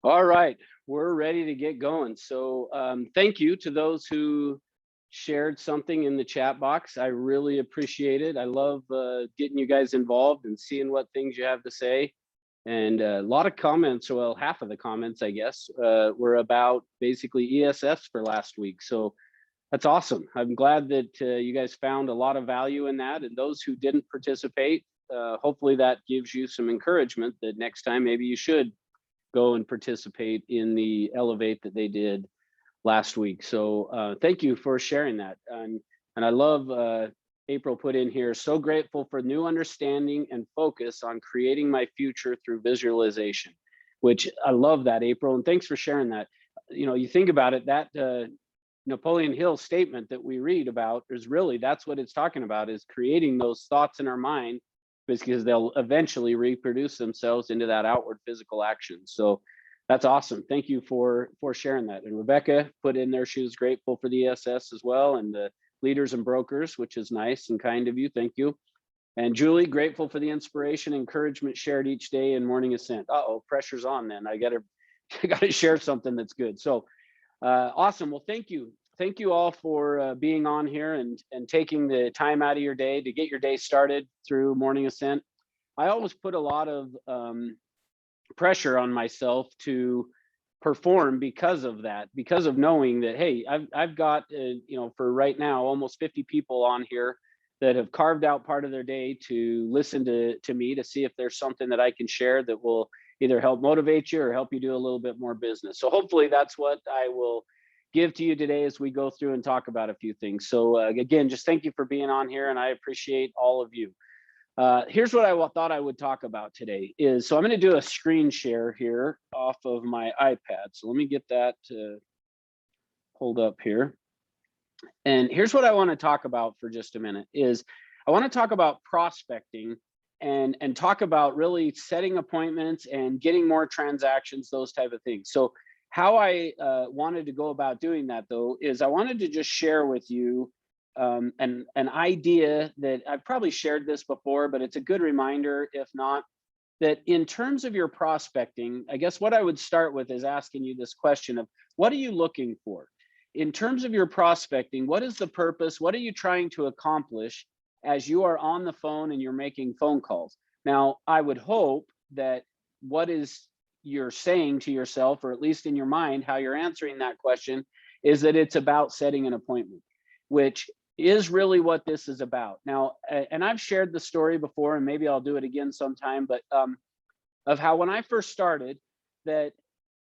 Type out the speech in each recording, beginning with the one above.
All right, we're ready to get going. So, thank you to those who shared something in the chat box. I really appreciate it. I love getting you guys involved and seeing what things you have to say. And a lot of comments, well, half of the comments, I guess, were about basically ESS for last week. So that's awesome. I'm glad that you guys found a lot of value in that. And those who didn't participate, hopefully that gives you some encouragement that next time maybe you should go and participate in the Elevate that they did last week. So thank you for sharing that. And I love April put in here, so grateful for new understanding and focus on creating my future through visualization, which I love that, April. And thanks for sharing that. You know, you think about it, that Napoleon Hill statement that we read about is really, that's what it's talking about, is creating those thoughts in our mind because they'll eventually reproduce themselves into that outward physical action. So that's awesome. Thank you for sharing that. And Rebecca put in there, she was grateful for the ESS as well, and the leaders and brokers, which is nice and kind of you. Thank you. And Julie, grateful for the inspiration, encouragement shared each day in Morning Ascent. Uh-oh, pressure's on then. I gotta share something that's good. So awesome. Well, thank you. Thank you all for being on here and taking the time out of your day to get your day started through Morning Ascent. I always put a lot of pressure on myself to perform because of that, because of knowing that, hey, I've got, you know, for right now, almost 50 people on here that have carved out part of their day to listen to me, to see if there's something that I can share that will either help motivate you or help you do a little bit more business. So hopefully that's what I will give to you today as we go through and talk about a few things. So again, just thank you for being on here, and I appreciate all of you. Here's what I thought I would talk about today is, so I'm going to do a screen share here off of my iPad. So let me get that pulled up here. And here's what I want to talk about for just a minute is I want to talk about prospecting and talk about really setting appointments and getting more transactions, those type of things. So how I wanted to go about doing that, though, is I wanted to just share with you an idea that I've probably shared this before, but it's a good reminder, if not, that in terms of your prospecting, I guess what I would start with is asking you this question of, what are you looking for? In terms of your prospecting, what is the purpose? What are you trying to accomplish as you are on the phone and you're making phone calls? Now, I would hope that what is you're saying to yourself, or at least in your mind, how you're answering that question, is that it's about setting an appointment, which is really what this is about. Now, and I've shared the story before, and maybe I'll do it again sometime, but of how when I first started, that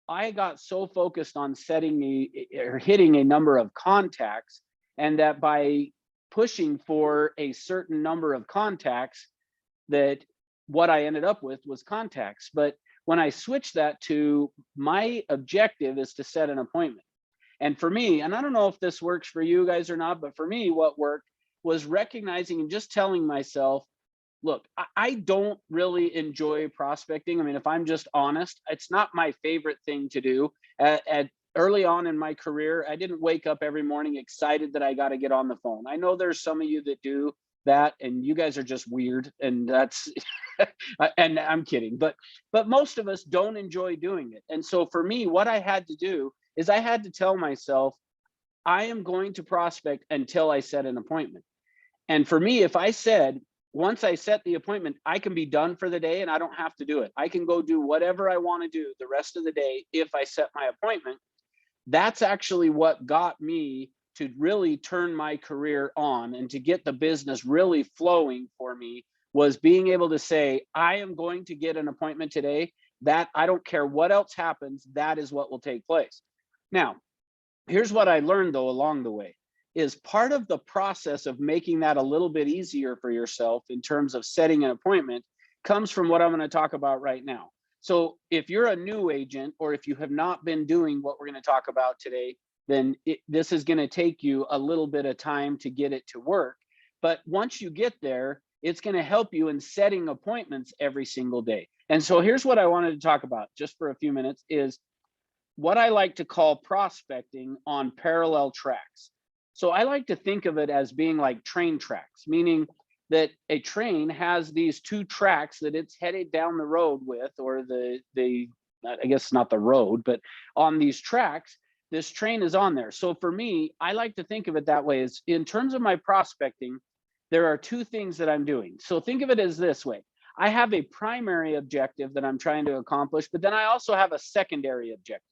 I got so focused on hitting a number of contacts, and that by pushing for a certain number of contacts, that what I ended up with was contacts. But when I switched that to my objective is to set an appointment. And for me, and I don't know if this works for you guys or not, but for me, what worked was recognizing and just telling myself, look, I don't really enjoy prospecting. I mean, if I'm just honest, it's not my favorite thing to do. At early on in my career, I didn't wake up every morning excited that I got to get on the phone. I know there's some of you that do that, and you guys are just weird, and that's and I'm kidding, but most of us don't enjoy doing it. And so for me, what I had to do is I had to tell myself, I am going to prospect until I set an appointment. And for me, if I said, once I set the appointment, I can be done for the day and I don't have to do it. I can go do whatever I want to do the rest of the day if I set my appointment. That's actually what got me to really turn my career on and to get the business really flowing for me, was being able to say, I am going to get an appointment today. That I don't care what else happens, that is what will take place. Now, here's what I learned though along the way, is part of the process of making that a little bit easier for yourself in terms of setting an appointment comes from what I'm going to talk about right now. So if you're a new agent, or if you have not been doing what we're going to talk about today, then this is going to take you a little bit of time to get it to work. But once you get there, it's going to help you in setting appointments every single day. And so here's what I wanted to talk about just for a few minutes, is what I like to call prospecting on parallel tracks. So I like to think of it as being like train tracks, meaning that a train has these two tracks that it's headed down the road with, or the I guess not the road, but on these tracks, this train is on there. So for me, I like to think of it that way, is in terms of my prospecting, there are two things that I'm doing. So think of it as this way. I have a primary objective that I'm trying to accomplish, but then I also have a secondary objective.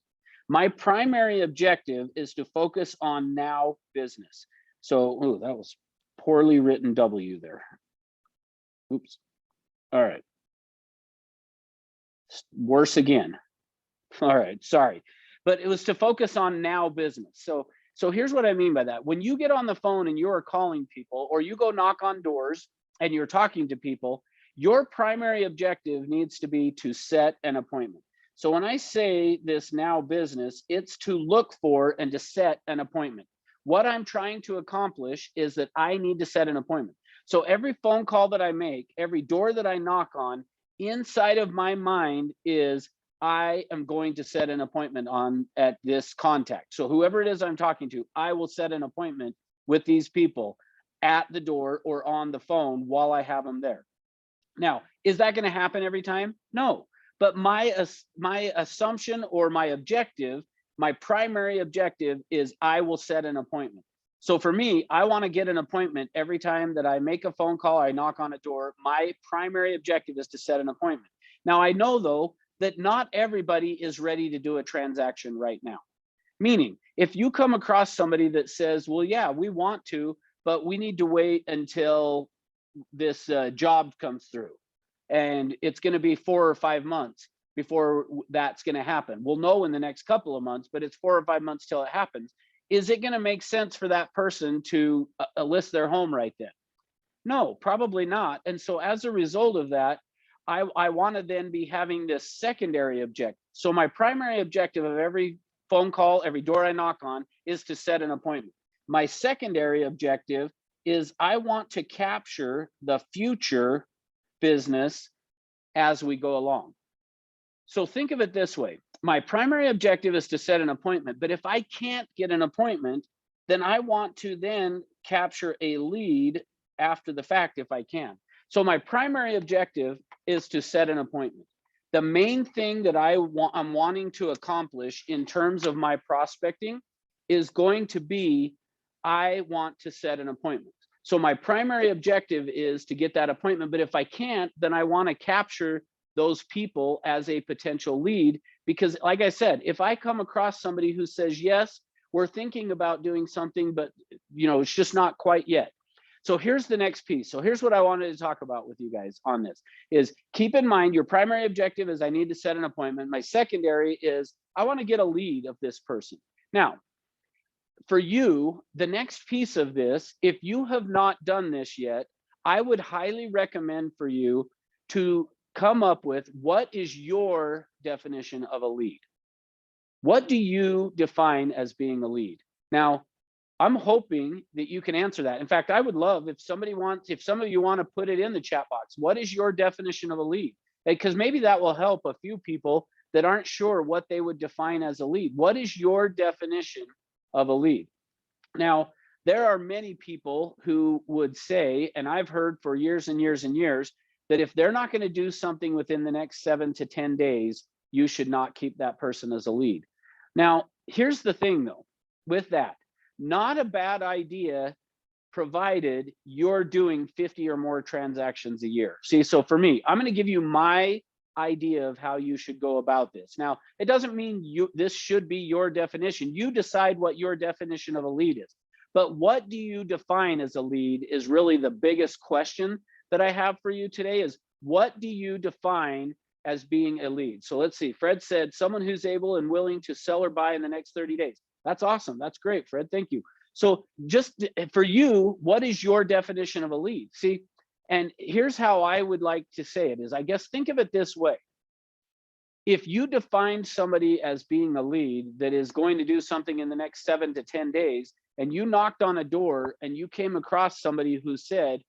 My primary objective is to focus on now business. So, oh, that was poorly written W there. Oops. All right. Worse again. All right, sorry. But it was to focus on now business. So here's what I mean by that. When you get on the phone and you're calling people, or you go knock on doors and you're talking to people, your primary objective needs to be to set an appointment. So when I say this now business, it's to look for and to set an appointment. What I'm trying to accomplish is that I need to set an appointment. So every phone call that I make, every door that I knock on, inside of my mind is, I am going to set an appointment at this contact. So whoever it is I'm talking to, I will set an appointment with these people at the door or on the phone while I have them there. Now, is that going to happen every time? No. But my assumption, or my objective, my primary objective is I will set an appointment. So for me, I want to get an appointment every time that I make a phone call, I knock on a door. My primary objective is to set an appointment. Now, I know, though, that not everybody is ready to do a transaction right now. Meaning, if you come across somebody that says, well, yeah, we want to, but we need to wait until this job comes through, and it's going to be 4 or 5 months before that's going to happen. We'll know in the next couple of months, but it's 4 or 5 months till it happens. Is it going to make sense for that person to list their home right then? No, probably not. And so as a result of that, I want to then be having this secondary objective. So my primary objective of every phone call, every door I knock on, is to set an appointment. My secondary objective is I want to capture the future business as we go along. So think of it this way. My primary objective is to set an appointment, but if I can't get an appointment, then I want to then capture a lead after the fact if I can. So my primary objective is to set an appointment. The main thing that I'm wanting to accomplish in terms of my prospecting is going to be, I want to set an appointment. So my primary objective is to get that appointment, but if I can't, then I want to capture those people as a potential lead, because like I said, if I come across somebody who says, yes, we're thinking about doing something, but it's just not quite yet. So here's the next piece. So here's what I wanted to talk about with you guys on this is, keep in mind your primary objective is I need to set an appointment. My secondary is I want to get a lead of this person. Now, for you, the next piece of this, if you have not done this yet, I would highly recommend for you to come up with, what is your definition of a lead? What do you define as being a lead? Now, I'm hoping that you can answer that. In fact, I would love if some of you want to put it in the chat box. What is your definition of a lead? Because maybe that will help a few people that aren't sure what they would define as a lead. What is your definition of a lead? Now, there are many people who would say, and I've heard for years and years and years, that if they're not going to do something within the next 7 to 10 days, you should not keep that person as a lead. Now, here's the thing though, with that, not a bad idea, provided you're doing 50 or more transactions a year. See, so for me, I'm going to give you my idea of how you should go about this. Now, it doesn't mean this should be your definition. You decide what your definition of a lead is. But what do you define as a lead is really the biggest question that I have for you today, is what do you define as being a lead? So let's see. Fred said someone who's able and willing to sell or buy in the next 30 days. That's awesome. That's great, Fred. Thank you. So just for you, what is your definition of a lead? See, and here's how I would like to say it is, I guess, think of it this way. If you define somebody as being a lead that is going to do something in the next 7 to 10 days, and you knocked on a door and you came across somebody who said,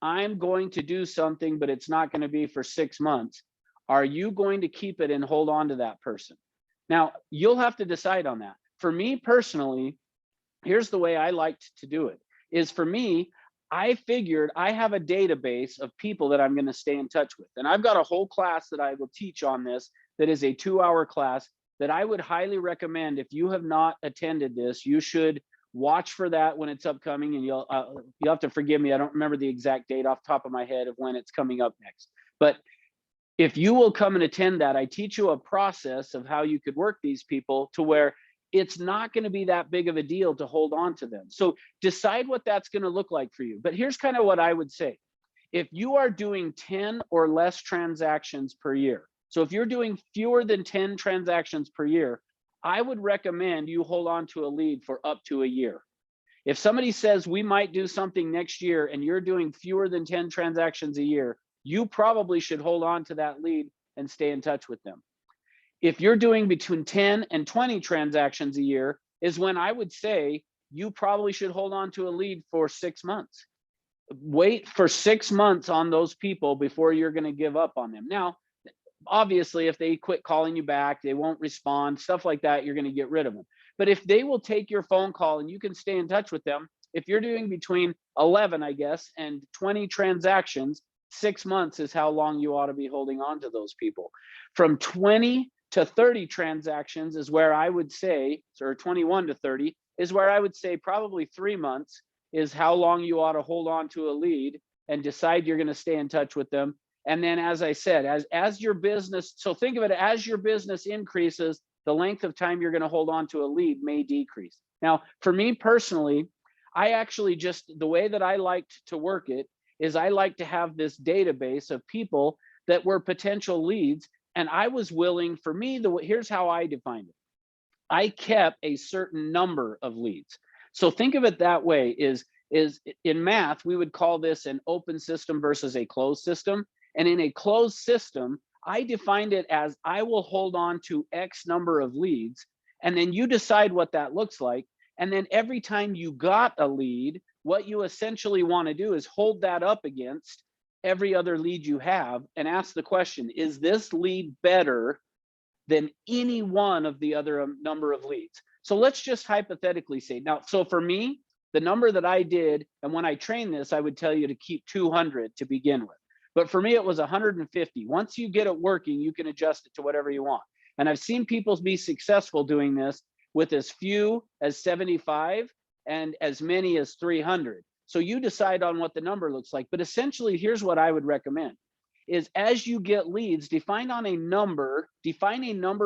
I'm going to do something, but it's not going to be for 6 months, are you going to keep it and hold on to that person? Now, you'll have to decide on that. For me personally, here's the way I liked to do it, is for me, I figured I have a database of people that I'm going to stay in touch with. And I've got a whole class that I will teach on this that is a 2-hour class that I would highly recommend. If you have not attended this, you should watch for that when it's upcoming. And you'll have to forgive me, I don't remember the exact date off the top of my head of when it's coming up next. But if you will come and attend that, I teach you a process of how you could work these people to where it's not going to be that big of a deal to hold on to them. So decide what that's going to look like for you. But here's kind of what I would say. If you are doing 10 or less transactions per year, so if you're doing fewer than 10 transactions per year, I would recommend you hold on to a lead for up to a year. If somebody says we might do something next year and you're doing fewer than 10 transactions a year, you probably should hold on to that lead and stay in touch with them. If you're doing between 10 and 20 transactions a year is when I would say you probably should hold on to a lead for 6 months. Wait for 6 months on those people before you're going to give up on them. Now, obviously, if they quit calling you back, they won't respond, stuff like that, you're going to get rid of them. But if they will take your phone call and you can stay in touch with them, if you're doing between 11, I guess, and 20 transactions, 6 months is how long you ought to be holding on to those people. From 20 to 30 transactions is where I would say, or 21 to 30 is where I would say probably 3 months is how long you ought to hold on to a lead and decide you're going to stay in touch with them. And then, as I said, as your business, so think of it as your business increases, the length of time you're going to hold on to a lead may decrease. Now, for me personally, I actually just, the way that I liked to work it is I like to have this database of people that were potential leads. And I was willing, for me, here's how I defined it. I kept a certain number of leads. So think of it that way, is in math, we would call this an open system versus a closed system. And in a closed system, I defined it as I will hold on to X number of leads, and then you decide what that looks like. And then every time you got a lead, what you essentially want to do is hold that up against every other lead you have and ask the question, is this lead better than any one of the other number of leads? So let's just hypothetically say, now, so for me, the number that I did, and when I train this, I would tell you to keep 200 to begin with. But for me, it was 150. Once you get it working, you can adjust it to whatever you want. And I've seen people be successful doing this with as few as 75 and as many as 300. So you decide on what the number looks like. But essentially, here's what I would recommend is as you get leads, define a number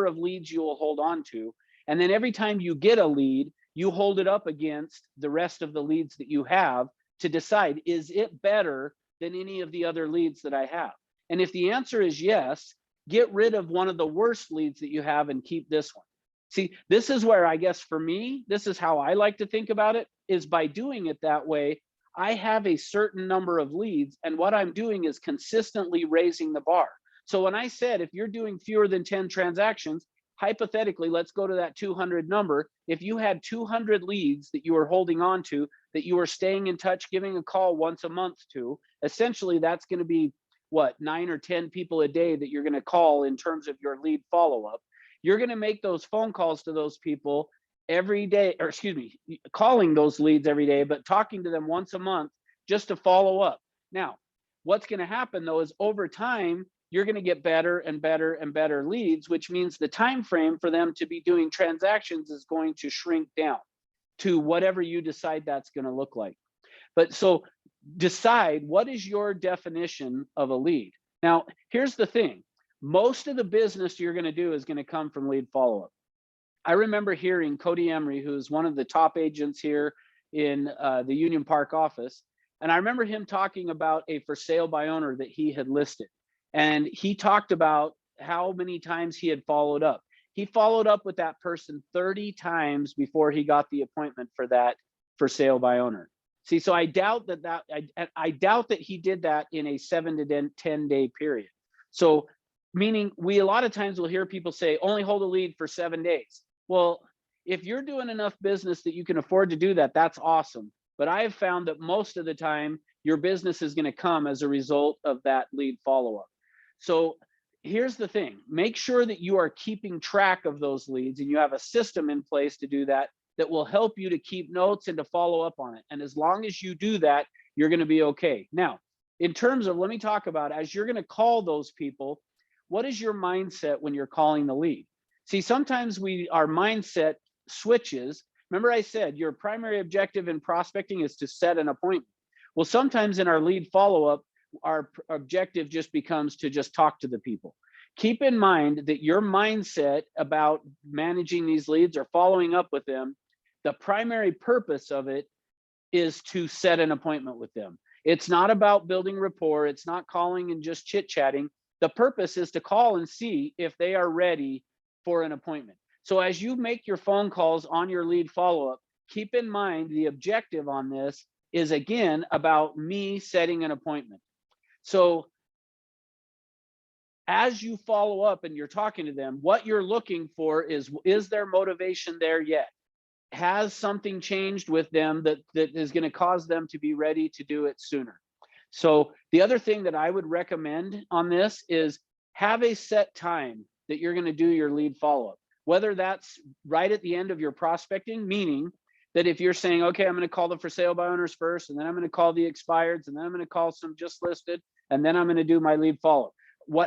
of leads you will hold on to. And then every time you get a lead, you hold it up against the rest of the leads that you have to decide, is it better than any of the other leads that I have? And if the answer is yes, get rid of one of the worst leads that you have and keep this one. See, this is where I guess for me, this is how I like to think about it, is by doing it that way, I have a certain number of leads, and what I'm doing is consistently raising the bar. So when I said, if you're doing fewer than 10 transactions, hypothetically, let's go to that 200 number. If you had 200 leads that you were holding on to, that you were staying in touch, giving a call once a month to, essentially that's going to be what, 9 or 10 people a day that you're going to call in terms of your lead follow-up. You're going to make those phone calls to those people every day, or excuse me, calling those leads every day, but talking to them once a month just to follow up. Now, what's going to happen though is over time, you're going to get better and better and better leads, which means the time frame for them to be doing transactions is going to shrink down to whatever you decide that's going to look like. But so decide, what is your definition of a lead? Now, here's the thing. Most of the business you're going to do is going to come from lead follow-up. I remember hearing Cody Emery, who's one of the top agents here in the Union Park office. And I remember him talking about a for sale by owner that he had listed. And he talked about how many times he had followed up. He followed up with that person 30 times before he got the appointment for that for sale by owner. See, so I doubt I doubt that he did that in a 7 to 10 day period. So meaning we a lot of times will hear people say, only hold a lead for 7 days. Well, if you're doing enough business that you can afford to do that, that's awesome. But I have found that most of the time your business is going to come as a result of that lead follow-up. So here's the thing, make sure that you are keeping track of those leads and you have a system in place to do that, that will help you to keep notes and to follow up on it. And as long as you do that, you're going to be okay. Now, in terms of, let me talk about, as you're going to call those people, what is your mindset when you're calling the lead? See, sometimes our mindset switches. Remember I said your primary objective in prospecting is to set an appointment. Well, sometimes in our lead follow-up, our objective just becomes to just talk to the people. Keep in mind that your mindset about managing these leads or following up with them, the primary purpose of it is to set an appointment with them. It's not about building rapport. It's not calling and just chit-chatting. The purpose is to call and see if they are ready for an appointment. So as you make your phone calls on your lead follow-up, keep in mind the objective on this is, again, about me setting an appointment. So as you follow up and you're talking to them, what you're looking for is their motivation there yet? Has something changed with them that is going to cause them to be ready to do it sooner? So the other thing that I would recommend on this is have a set time that you're going to do your lead follow-up, whether that's right at the end of your prospecting, meaning that if you're saying, okay, I'm going to call the for sale by owners first, and then I'm going to call the expireds, and then I'm going to call some just listed, and then I'm going to do my lead follow-up.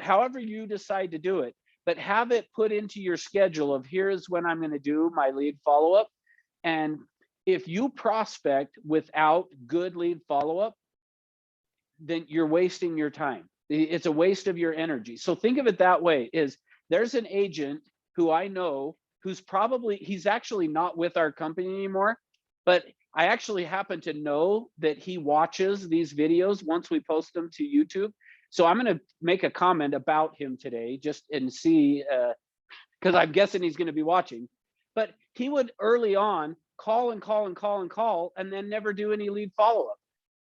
However you decide to do it, but have it put into your schedule of here's when I'm going to do my lead follow-up. And if you prospect without good lead follow-up, then you're wasting your time. It's a waste of your energy. So think of it that way, is there's an agent who I know he's actually not with our company anymore, but I actually happen to know that he watches these videos once we post them to YouTube. So I'm going to make a comment about him today just and see, because I'm guessing he's going to be watching. But he would early on call and call and call and call and then never do any lead follow-up.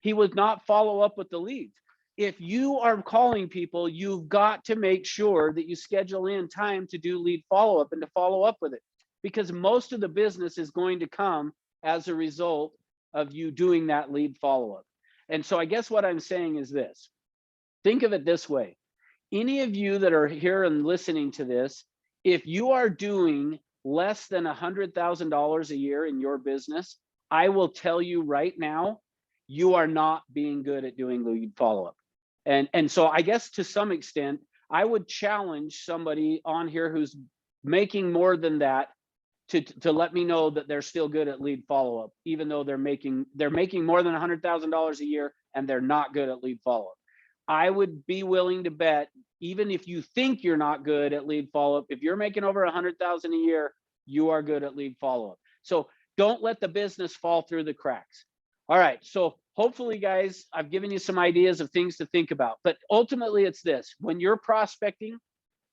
He would not follow up with the leads. If you are calling people, you've got to make sure that you schedule in time to do lead follow-up and to follow up with it, because most of the business is going to come as a result of you doing that lead follow-up. And so I guess what I'm saying is this. Think of it this way. Any of you that are here and listening to this, if you are doing less than $100,000 a year in your business, I will tell you right now, you are not being good at doing lead follow-up. And so I guess to some extent, I would challenge somebody on here who's making more than that to let me know that they're still good at lead follow-up, even though they're making more than $100,000 a year and they're not good at lead follow-up. I would be willing to bet, even if you think you're not good at lead follow-up, if you're making over 100,000 a year, you are good at lead follow-up. So don't let the business fall through the cracks. All right, so hopefully, guys, I've given you some ideas of things to think about. But ultimately, it's this. When you're prospecting,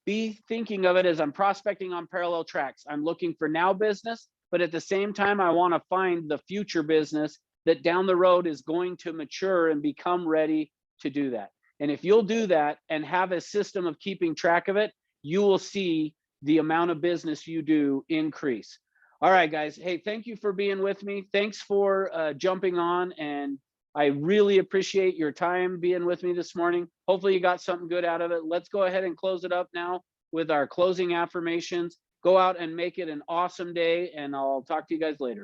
be thinking of it as I'm prospecting on parallel tracks. I'm looking for now business, but at the same time, I want to find the future business that down the road is going to mature and become ready to do that. And if you'll do that and have a system of keeping track of it, you will see the amount of business you do increase. All right, guys. Hey, thank you for being with me. Thanks for jumping on. And I really appreciate your time being with me this morning. Hopefully you got something good out of it. Let's go ahead and close it up now with our closing affirmations. Go out and make it an awesome day, and I'll talk to you guys later.